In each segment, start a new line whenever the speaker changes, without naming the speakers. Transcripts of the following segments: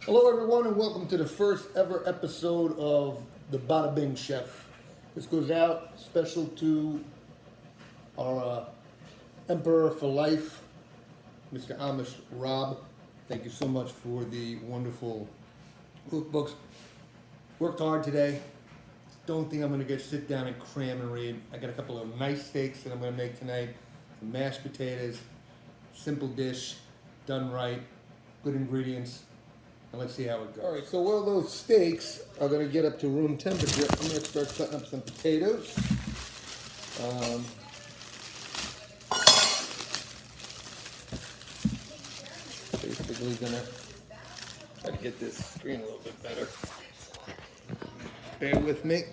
Hello everyone and welcome to the first ever episode of the Bada Bing Chef. This goes out special to our Emperor for Life, Mr. Amish Rob. Thank you so much for the wonderful cookbooks. Worked hard today. Don't think I'm going to sit down and cram and read. I got a couple of nice steaks that I'm going to make tonight. Some mashed potatoes, simple dish, done right, good ingredients. And let's see how it goes. All right, so while those steaks are going to get up to room temperature, I'm going to start cutting up some potatoes. Basically going to try to get this screen a little bit better. Bear with me.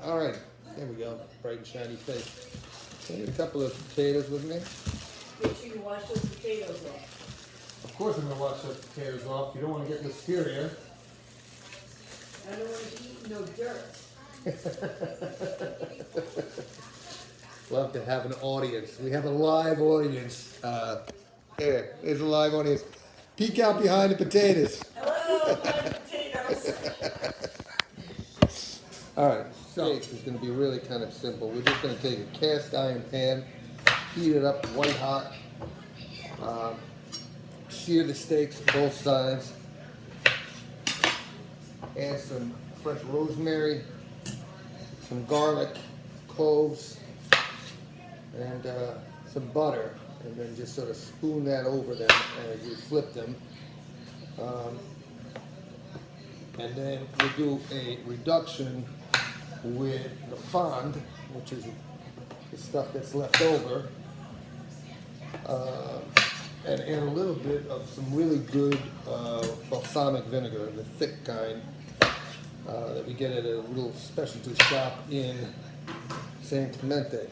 All right, there we go, bright and shiny face. I need a couple of potatoes with me.
Make sure you wash those potatoes off.
Of course I'm going to wash those potatoes off. You don't want to get listeria.
I don't want to eat no dirt.
Love to have an audience. We have a live audience. There's a live audience. Peek out behind the potatoes.
Hello, my potatoes.
All right, steak is going to be really kind of simple. We're just going to take a cast iron pan, heat it up white hot, sear the steaks both sides, add some fresh rosemary, some garlic, cloves, and some butter, and then just sort of spoon that over them as you flip them. And then we do a reduction with the fond, which is the stuff that's left over, and add a little bit of some really good balsamic vinegar, the thick kind, that we get at a little specialty shop in San Clemente.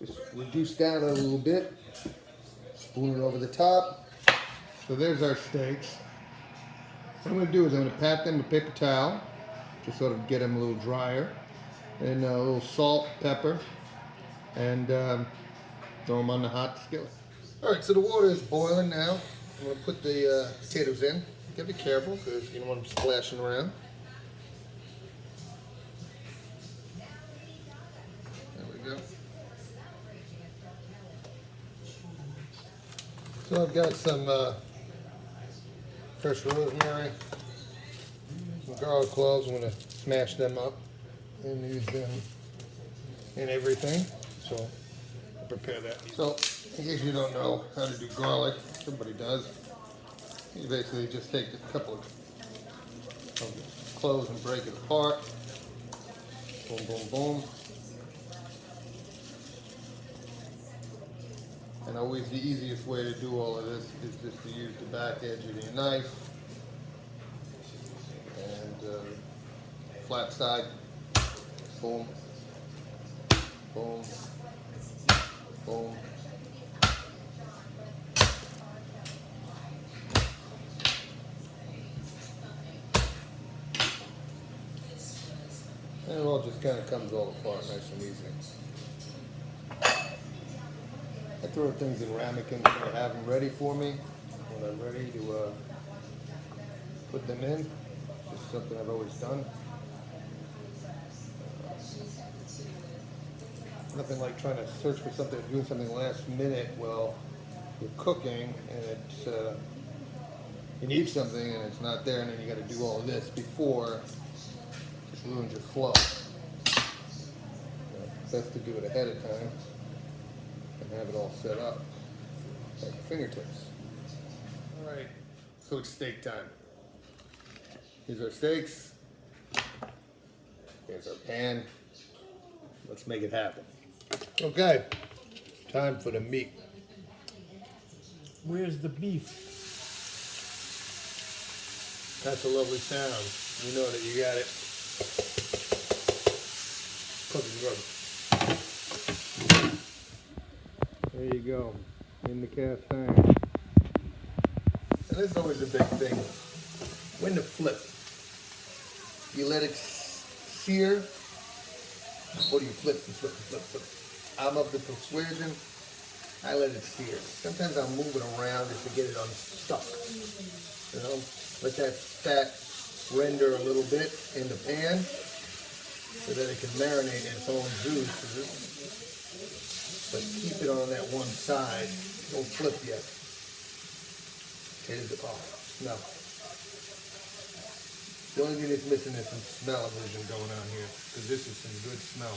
Just reduce that a little bit, spoon it over the top. So there's our steaks. What I'm going to do is I'm going to pat them with a paper towel to sort of get them a little drier, and a little salt, pepper, and throw them on the hot skillet. All right, so the water is boiling now. I'm going to put the potatoes in. You got to be careful because you don't want them splashing around. There we go. So I've got some fresh rosemary, some garlic cloves. I'm going to smash them up and use them in everything. So I'll prepare that. So in case you don't know how to do garlic, everybody does. You basically just take a couple of cloves and break it apart. Boom, boom, boom. And always the easiest way to do all of this is just to use the back edge of your knife and flat side. Boom, boom, boom. And it all just kind of comes all apart nice and easy. I throw things in ramekins when I have them ready for me. When I'm ready to put them in. Just something I've always done. Nothing like trying to search for something, doing something last minute while you're cooking, and it's you need something and it's not there, and then you got to do all of this before. It just ruins your flow. Best to do it ahead of time and have it all set up at your fingertips. All right, so it's steak time. Here's our steaks. Here's our pan. Let's make it happen. Okay, time for the meat.
Where's the beef?
That's a lovely sound. You know that you got it. Cooking rubber. There you go, in the cast iron. And this is always a big thing. When to flip. You let it sear, or do you flip and flip and flip and flip? I'm of the persuasion I let it sear. Sometimes I'll move it around just to get it unstuck. You know, let that fat render a little bit in the pan so that it can marinate in its own juices. But keep it on that one side. Don't flip yet. Here's the smell. The only thing that's missing is some smell-o-vision going on here, because this is some good smell.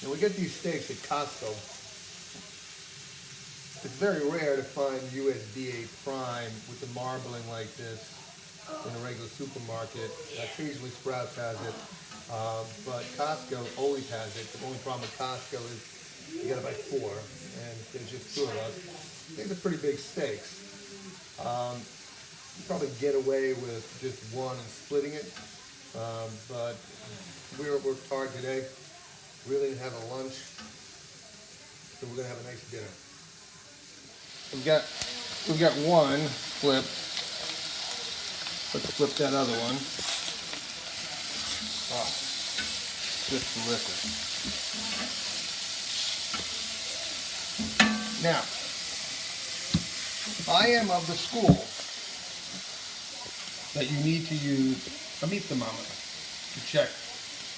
Now we get these steaks at Costco. It's very rare to find USDA prime with the marbling like this in a regular supermarket. Occasionally Sprouts has it, but Costco always has it. The only problem with Costco is you gotta buy 4, and there's just 2 of us. These are pretty big steaks. You probably get away with just one and splitting it, but we worked hard today. Really didn't have a lunch, so we're gonna have a nice dinner. We've got one flip. Let's flip that other one. Oh, just terrific. Now, I am of the school that you need to use a meat thermometer to check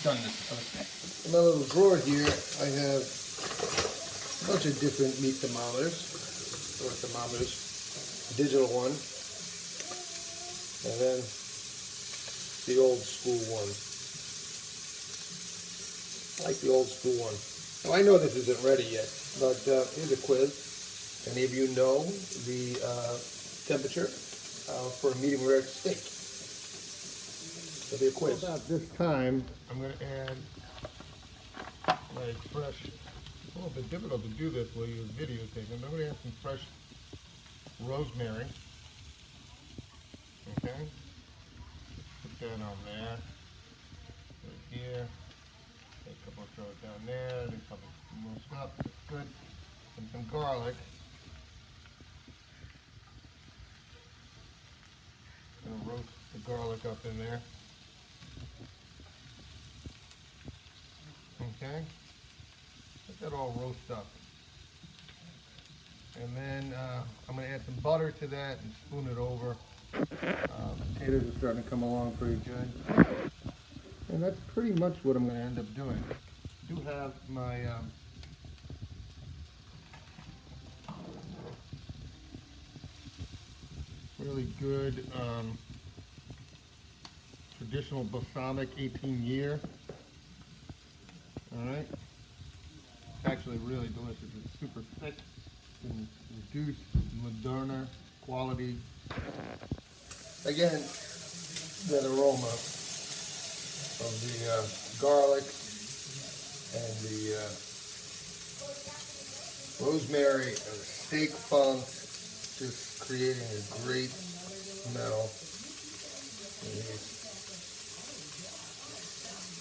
doneness. In my little drawer here, I have a bunch of different meat thermometers, or thermometers, digital one, and then the old school one. I like the old school one. Now I know this isn't ready yet, but here's a quiz. Any of you know the temperature for a medium rare steak? There'll be a quiz. About this time, I'm going to add my fresh. It's a little bit difficult to do this while you're videotaping, but I'm going to add some fresh rosemary. Okay. Put that on there. Right here. Take a couple, throw it down there. Do a couple more stuff. Good. And some garlic. Gonna roast the garlic up in there. Okay, let that all roast up. And then I'm gonna add some butter to that and spoon it over. Potatoes are starting to come along pretty good. And that's pretty much what I'm gonna end up doing. I do have my really good traditional balsamic 18-year. All right, it's actually really delicious. It's super thick and reduced, Moderna quality. Again, that aroma of the garlic and the rosemary and the steak funk, just creating a great smell.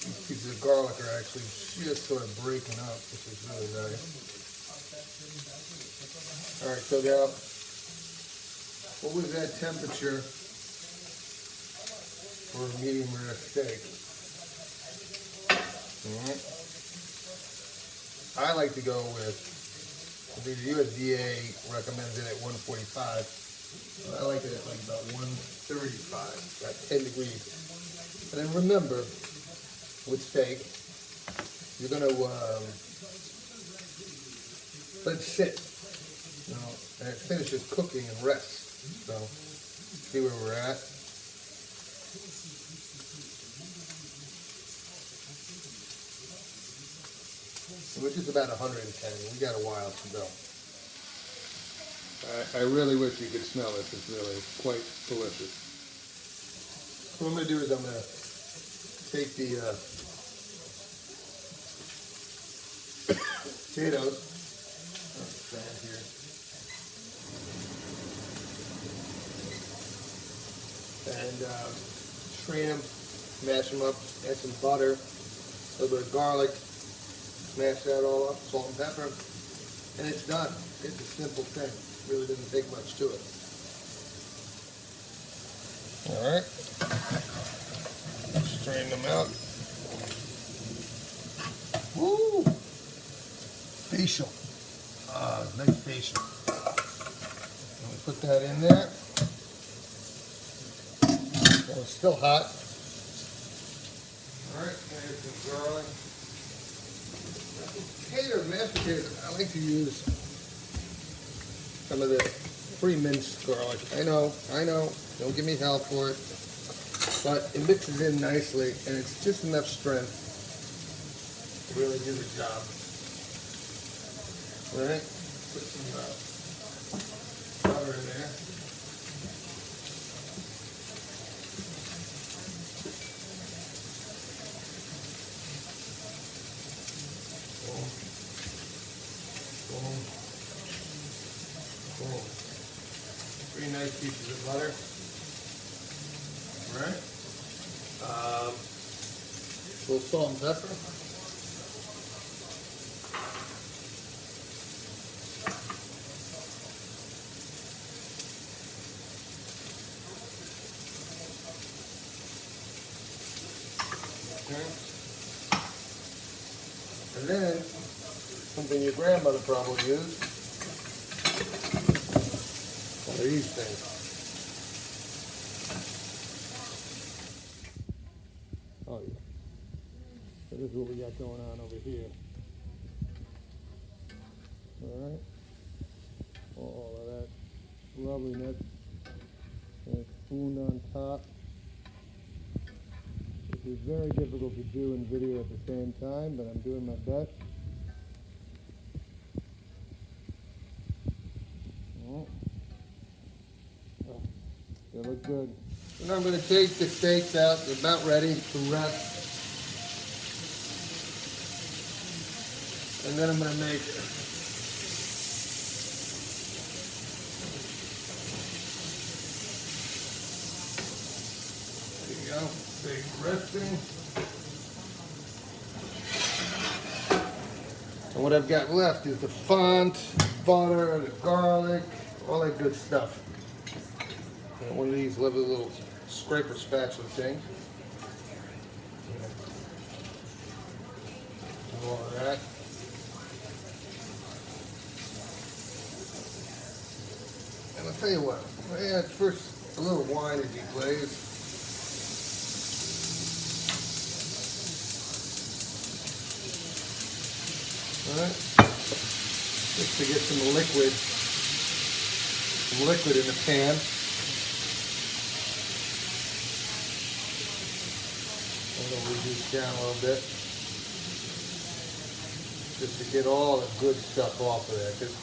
These pieces of garlic are actually just sort of breaking up, which is really nice. All right, so now, what was that temperature for a medium rare steak? I like to go with, I think the USDA recommends it at 145. I like it at like about 135, about 10 degrees. And then remember, with steak, you're gonna let it sit, you know, and it finishes cooking and rests. So, see where we're at. We're just about 110. We got a while to go. I really wish you could smell it. It's really quite delicious. So what I'm going to do is I'm going to take the potatoes, here, and strain them, smash them up, add some butter, a little bit of garlic, smash that all up, salt and pepper, and it's done. It's a simple thing. Really doesn't take much to it. All right. Strain them out. Woo! Facial. vegetation. And we put that in there. Well, it's still hot. All right, there's some garlic. Potatoes, mashed potatoes. I like to use some of the pre-minced garlic. I know. Don't give me hell for it. But it mixes in nicely, and it's just enough strength to really do the job. All right, put some butter in there. Boom. Boom. Boom. 3 nice pieces of butter. All right. A little salt and pepper. Okay. And then, something your grandmother probably used, one of these things. Oh yeah. So this is what we got going on over here. Alright. All of that loveliness. And spoon on top. This is very difficult to do in video at the same time, but I'm doing my best. Oh, they look good. And I'm going to take the steaks out. They're about ready to rest. And then I'm going to make there you go. Steak resting. And what I've got left is the font, butter, the garlic, all that good stuff. And one of these lovely little scraper spatula things. All of that. And I'll tell you what, I'm gonna add first a little wine to deglaze. Alright, just to get some liquid in the pan. I'm going to reduce down a little bit, just to get all the good stuff off of there. Because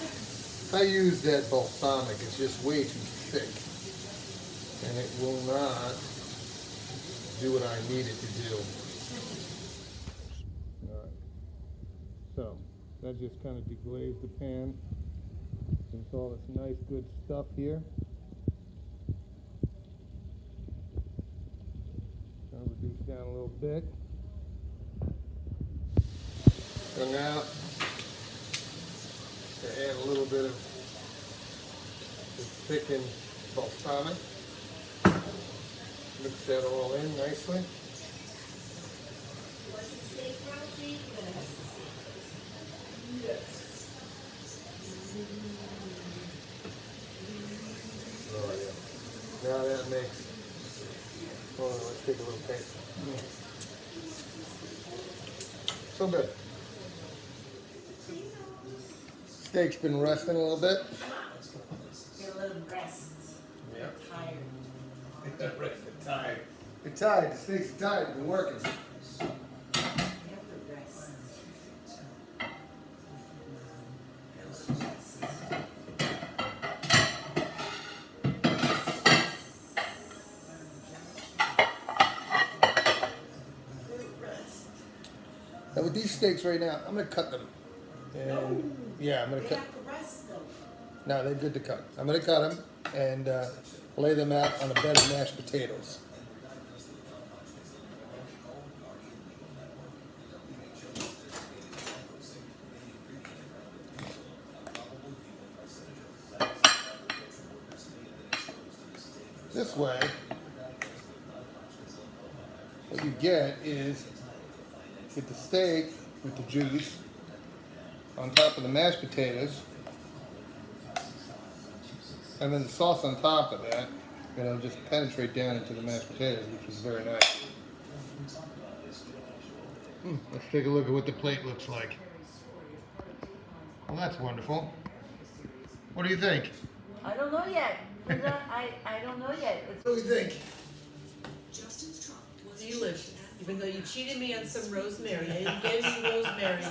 if I use that balsamic, it's just way too thick, and it will not do what I need it to do. All right. So that just kind of deglazed the pan. There's all this nice good stuff here. I'll reduce down a little bit. So now to add a little bit of the thickened balsamic. Mix that all in nicely. Oh yeah. Now that makes. Hold on, let's take a little taste. So good. Steak's been resting a little bit.
Get a little rest.
Yeah.
Tired.
Rested, tired. You're tired. The steaks are tired. You've been working.
You have to rest.
Now with these steaks right now, I'm gonna cut them. And yeah, I'm gonna
They
cut.
have to rest though.
No, they're good to cut. I'm gonna cut them and lay them out on a bed of mashed potatoes. This way, what you get is get the steak with the juice on top of the mashed potatoes, And then the sauce on top of that, just penetrate down into the mashed potatoes, which is very nice. Let's take a look at what the plate looks like. Well, that's wonderful. What do you think?
I don't know yet. I don't know yet. It's
What do you think?
Delicious. Even though you cheated me on some rosemary. You gave me rosemary.